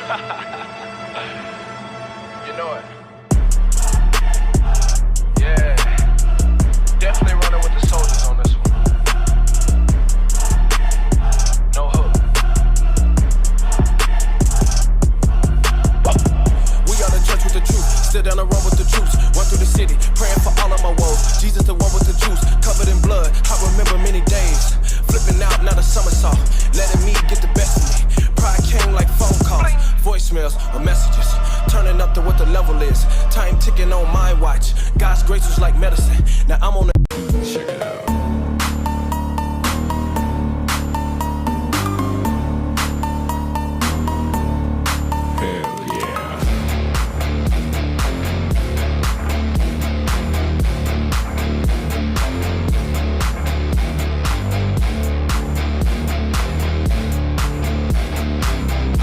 You know it. Yeah. Definitely running with the soldiers on this one. No hook. We are the church with the truth. Sit down and run with the troops. Run through the city, praying for all of my woes. Jesus the one with the juice, covered in blood. I remember many days. Flipping out, not a somersault. Letting me get the best of me. Pride came like phone calls, voicemails or messages. Turning up to what the level is. Time ticking on my watch. God's grace was like medicine. Now I'm on the